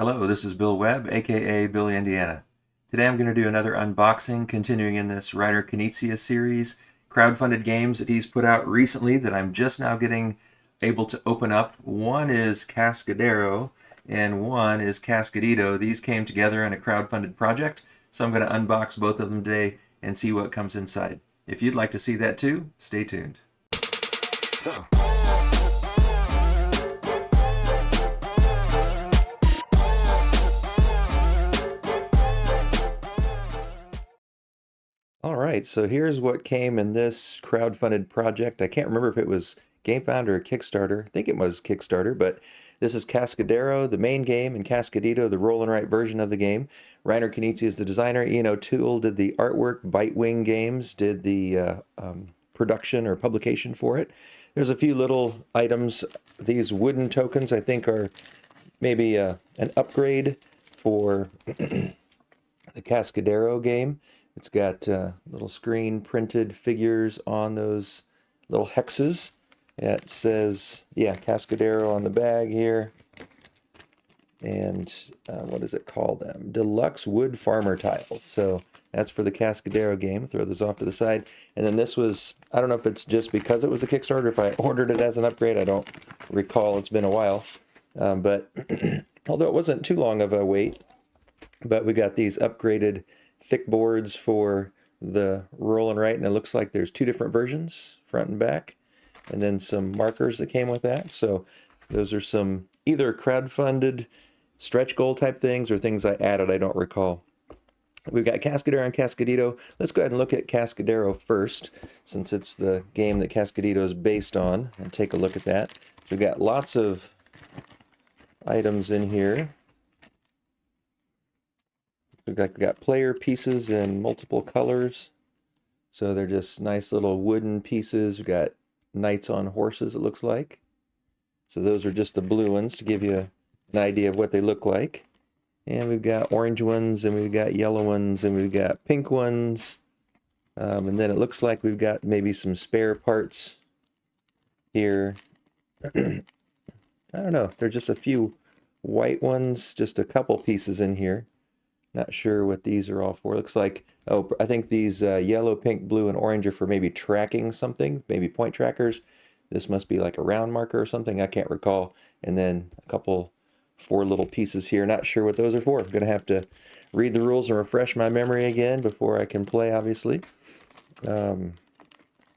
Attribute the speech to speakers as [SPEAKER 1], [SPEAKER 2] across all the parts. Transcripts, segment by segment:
[SPEAKER 1] Hello, this is Bill Webb, aka BillyIndiana. Today I'm going to do another unboxing, continuing in this Reiner Knizia series, crowdfunded games that he's put out recently that I'm just now getting able to open up. One is Cascadero and one is Cascadito. These came together in a crowdfunded project, so I'm going to unbox both of them today and see what comes inside. If you'd like to see that too, stay tuned. All right, so here's what came in this crowdfunded project. I can't remember if it was GameFound or Kickstarter. I think it was Kickstarter, but this is Cascadero, the main game, and Cascadito, the roll and write version of the game. Reiner Knizia is the designer. Ian O'Toole did the artwork. Bitewing Games did the production or publication for it. There's a few little items. These wooden tokens, I think, are maybe an upgrade for the Cascadero game. It's got little screen printed figures on those little hexes. It says, yeah, Cascadero on the bag here. And what does it call them? Deluxe wood farmer tiles. So that's for the Cascadero game. Throw those off to the side. And then this was, I don't know if it's just because it was a Kickstarter, if I ordered it as an upgrade. I don't recall. It's been a while. But although it wasn't too long of a wait, but we got these upgraded thick boards for the roll and write, and it looks like there's two different versions, front and back, and then some markers that came with that. So those are some either crowdfunded stretch goal type things or things I added, I don't recall. We've got Cascadero and Cascadito. Let's go ahead and look at Cascadero first, since it's the game that Cascadito is based on, and take a look at that. We've got lots of items in here. We've got player pieces in multiple colors. So they're just nice little wooden pieces. We've got knights on horses, it looks like. So those are just the blue ones to give you an idea of what they look like. And we've got orange ones, and we've got yellow ones, and we've got pink ones. And then it looks like we've got maybe some spare parts here. I don't know. There's just a few white ones, just a couple pieces in here. Not sure what these are all for. Looks like, oh, I think these yellow, pink, blue, and orange are for maybe tracking something, maybe point trackers. This must be like a round marker or something, I can't recall. And then a couple, 4 little pieces here. Not sure what those are for. I'm going to have to read the rules and refresh my memory again before I can play, obviously. And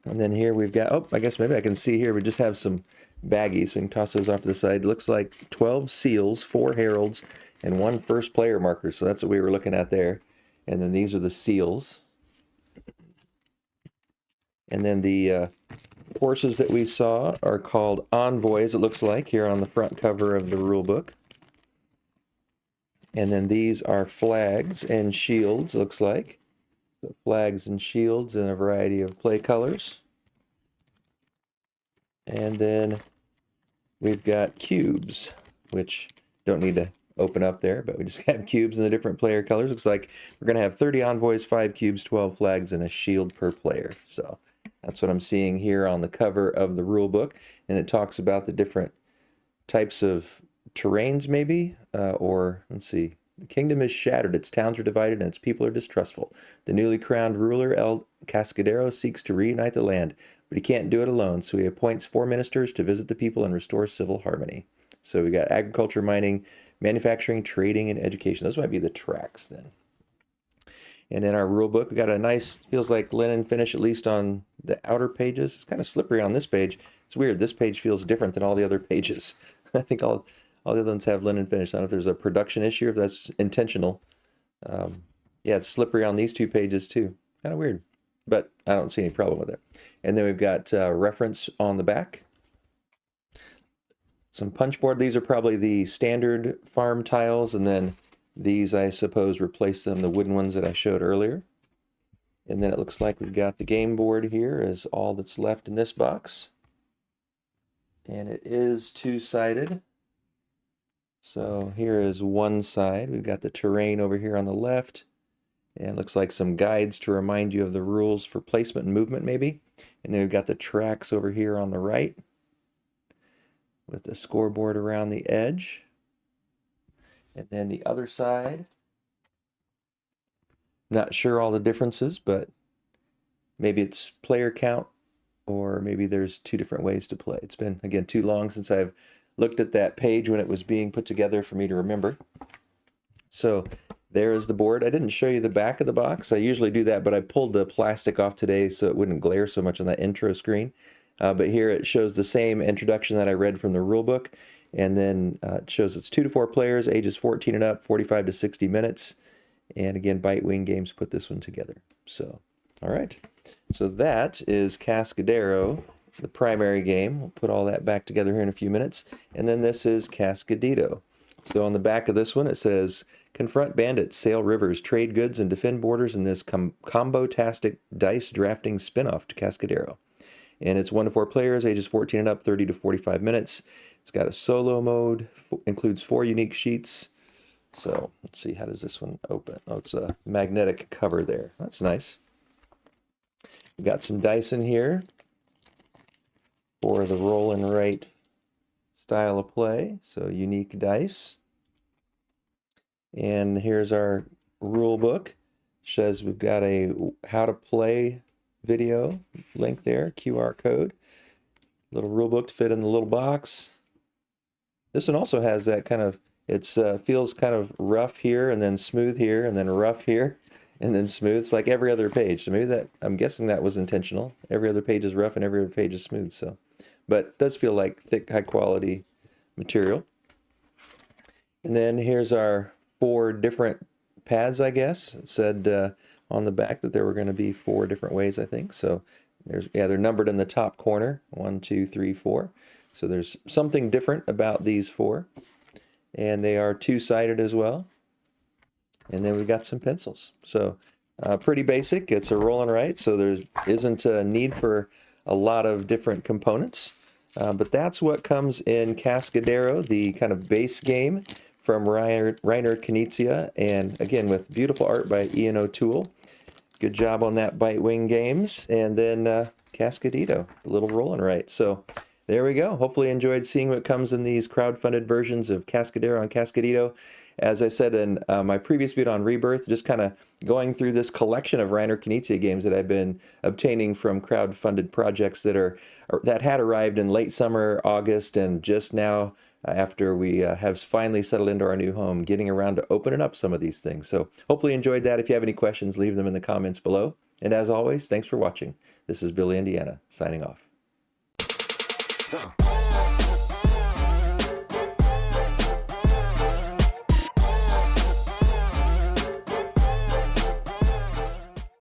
[SPEAKER 1] then here we've got, oh, I guess maybe I can see here, we just have some baggies, so we can toss those off to the side. It looks like 12 seals, 4 heralds, and 1 first player marker. So that's what we were looking at there. And then these are the seals. And then the horses that we saw are called envoys, it looks like, here on the front cover of the rule book. And then these are flags and shields, looks like. So flags and shields in a variety of play colors. And then we've got cubes, which don't need to open up there, but we just have cubes in the different player colors. Looks like we're going to have 30 envoys, 5 cubes, 12 flags, and a shield per player. So that's what I'm seeing here on the cover of the rule book. And it talks about the different types of terrains, maybe, or let's see. The kingdom is shattered, its towns are divided, and its people are distrustful. The newly crowned ruler, El Cascadero, seeks to reunite the land, but he can't do it alone, so he appoints 4 ministers to visit the people and restore civil harmony. So we got agriculture, mining, manufacturing, trading, and education. Those might be the tracks then. And in our rule book, we got a nice, feels like linen finish, at least on the outer pages. It's kind of slippery on this page. It's weird. This page feels different than all the other pages. I think all the other ones have linen finish. I don't know if there's a production issue, if that's intentional. Yeah, it's slippery on these 2 pages too. Kind of weird, but I don't see any problem with it. And then we've got reference on the back. Some punch board. These are probably the standard farm tiles, and then these, I suppose, replace them, the wooden ones that I showed earlier. And then it looks like we've got the game board here is all that's left in this box. And it is 2-sided. So here is one side. We've got the terrain over here on the left. And it looks like some guides to remind you of the rules for placement and movement, maybe. And then we've got the tracks over here on the right, with the scoreboard around the edge. And then the other side, not sure all the differences, but maybe it's player count, or maybe there's two different ways to play. It's been, again, too long since I've looked at that page when it was being put together for me to remember. So there is the board. I didn't show you the back of the box. I usually do that, but I pulled the plastic off today so it wouldn't glare so much on that intro screen. But here it shows the same introduction that I read from the rule book. And then it shows it's 2 to 4 players, ages 14 and up, 45 to 60 minutes. And again, Bitewing Games put this one together. So, all right. So that is Cascadero, the primary game. We'll put all that back together here in a few minutes. And then this is Cascadito. So on the back of this one, it says, confront bandits, sail rivers, trade goods, and defend borders in this combo-tastic dice drafting spin-off to Cascadero. And it's 1 to 4 players, ages 14 and up, 30 to 45 minutes. It's got a solo mode, includes 4 unique sheets. So let's see, how does this one open? Oh, it's a magnetic cover there. That's nice. We've got some dice in here for the roll and write style of play. So unique dice. And here's our rule book. Says we've got a how to play video link there, QR code. Little rule book to fit in the little box. This one also has that kind of, it feels kind of rough here and then smooth here and then rough here and then smooth. It's like every other page. So maybe that, I'm guessing that was intentional. Every other page is rough and every other page is smooth. So, but it does feel like thick, high quality material. And then here's our 4 different pads, I guess. It said on the back that there were going to be 4 different ways, I think. So there's, yeah, they're numbered in the top corner, 1, 2, 3, 4. So there's something different about these 4. And they are 2-sided as well. And then we've got some pencils. So pretty basic. It's a roll and write, so there isn't a need for a lot of different components. But that's what comes in Cascadero, the kind of base game from Reiner Knizia, and again with beautiful art by Ian O'Toole. Good job on that, Bitewing Games. And then Cascadito, the little roll and write. So there we go. Hopefully you enjoyed seeing what comes in these crowdfunded versions of Cascadero and Cascadito. As I said in my previous video on Rebirth, just kind of going through this collection of Reiner Knizia games that I've been obtaining from crowdfunded projects that had arrived in late summer, August, and just now, after we have finally settled into our new home, getting around to opening up some of these things. So hopefully you enjoyed that. If you have any questions, leave them in the comments below. And as always, thanks for watching. This is BillyIndiana signing off.